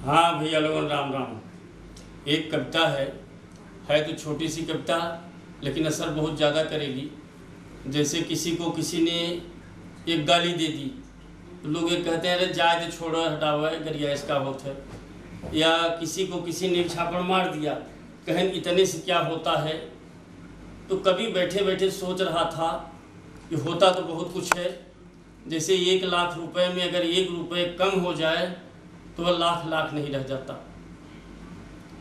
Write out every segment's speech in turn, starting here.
हाँ भैया लोगों राम राम। एक कविता है तो छोटी सी कविता, लेकिन असर बहुत ज़्यादा करेगी। जैसे किसी को किसी ने एक गाली दे दी तो लोग ये कहते हैं अरे जाए तो छोड़ो हटाओ है गरिया इसका होत है। या किसी को किसी ने छापड़ मार दिया, कहें इतने से क्या होता है। तो कभी बैठे बैठे सोच रहा था कि होता तो बहुत कुछ है। जैसे 1 लाख रुपए में अगर 1 रुपये कम हो जाए तो वह लाख लाख नहीं रह जाता।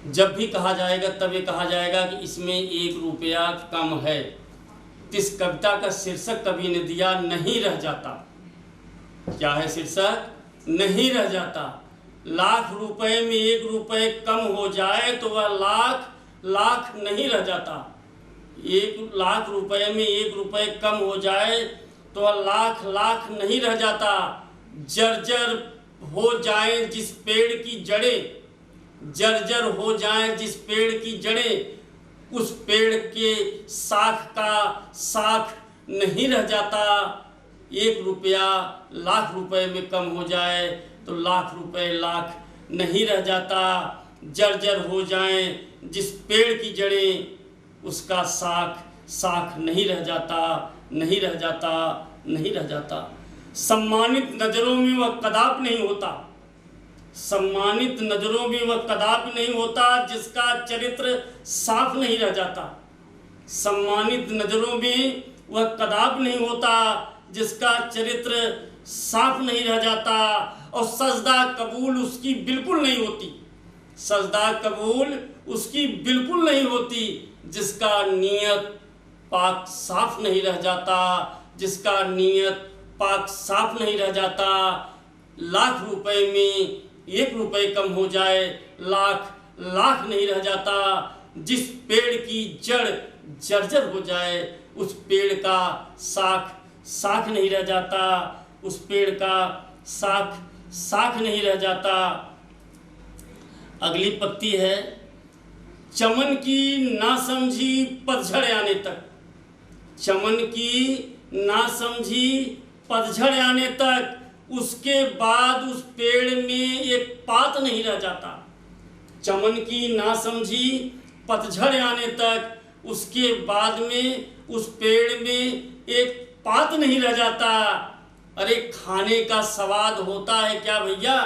जब भी कहा जाएगा तब ये कहा जाएगा कि इसमें 1 रुपया कम है। इस कविता का शीर्षक कवि ने दिया नहीं रह जाता। क्या है शीर्षक? नहीं रह जाता। लाख रुपए में 1 रुपये कम हो जाए तो वह लाख लाख नहीं रह जाता। 1 लाख रुपए में 1 रुपये कम हो जाए तो वह लाख लाख नहीं रह जाता। जर्जर हो जाए जिस पेड़ की जड़ें, जर्जर हो जाए जिस पेड़ की जड़ें, उस पेड़ के शाख का शाख नहीं रह जाता। 1 रुपया लाख रुपए में कम हो जाए तो लाख रुपए लाख नहीं रह जाता। जर्जर हो जाए जिस पेड़ की जड़ें, उसका शाख शाख नहीं रह जाता, नहीं रह जाता, नहीं रह जाता। सम्मानित नजरों में वह कदाप नहीं होता, सम्मानित नजरों में वह कदापि नहीं होता जिसका चरित्र साफ नहीं रह जाता। सम्मानित नजरों में वह कदापि नहीं होता जिसका चरित्र साफ नहीं रह जाता। और सजदा कबूल उसकी बिल्कुल नहीं होती, सजदा कबूल उसकी बिल्कुल नहीं होती जिसका नीयत पाक साफ नहीं रह जाता, जिसका नीयत पाक साफ नहीं रह जाता। लाख रुपए में 1 रुपये कम हो जाए लाख लाख नहीं रह जाता। जिस पेड़ की जड़ जर्जर हो जाए उस पेड़ का शाख शाख नहीं रह जाता, उस पेड़ का शाख शाख नहीं रह जाता। अगली पंक्ति है, चमन की नासमझी पतझड़ आने तक, चमन की नासमझी पतझड़ आने तक उसके बाद उस पेड़ में एक पात नहीं रह जाता। चमन की नासमझी पतझड़ आने तक उसके बाद में उस पेड़ में एक पात नहीं रह जाता। अरे खाने का स्वाद होता है क्या भैया,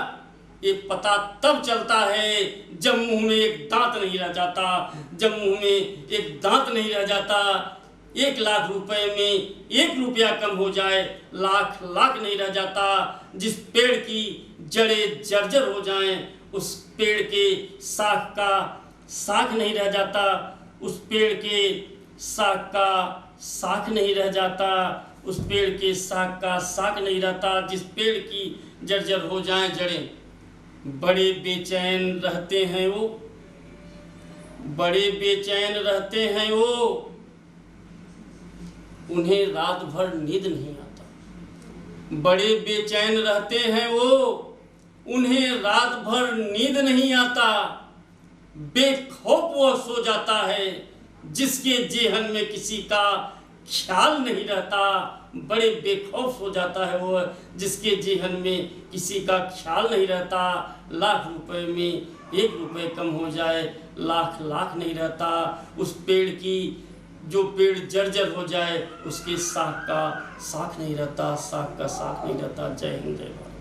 ये पता तब चलता है जब मुंह में एक दांत नहीं रह जाता, जब मुंह में एक दांत नहीं रह जाता। 1 लाख रुपए में 1 रुपया कम हो जाए लाख लाख नहीं रह जाता। जिस पेड़ की जड़ें जर्जर हो जाएं उस पेड़ के शाख का शाख नहीं रह जाता, उस पेड़ के शाख का शाख नहीं रह जाता, उस पेड़ के शाख का शाख नहीं रहता। जिस पेड़ की जर्जर हो जाएं जड़ें, बड़े बेचैन रहते हैं वो, बड़े बेचैन रहते हैं वो, उन्हें रात भर नींद नहीं आता। बड़े बेचैन रहते हैं वो, उन्हें रात भर नींद नहीं आता। बेखौफ वह सो जाता है जिसके जेहन में किसी का ख्याल नहीं रहता। बड़े बेखौफ हो जाता है वो जिसके जेहन में किसी का ख्याल नहीं रहता। लाख रुपए में 1 रुपये कम हो जाए लाख लाख नहीं रहता। उस पेड़ की जो पेड़ जर्जर हो जाए उसके शाख का शाख नहीं रहता, शाख का शाख नहीं रहता। जय हिंद जय भारत।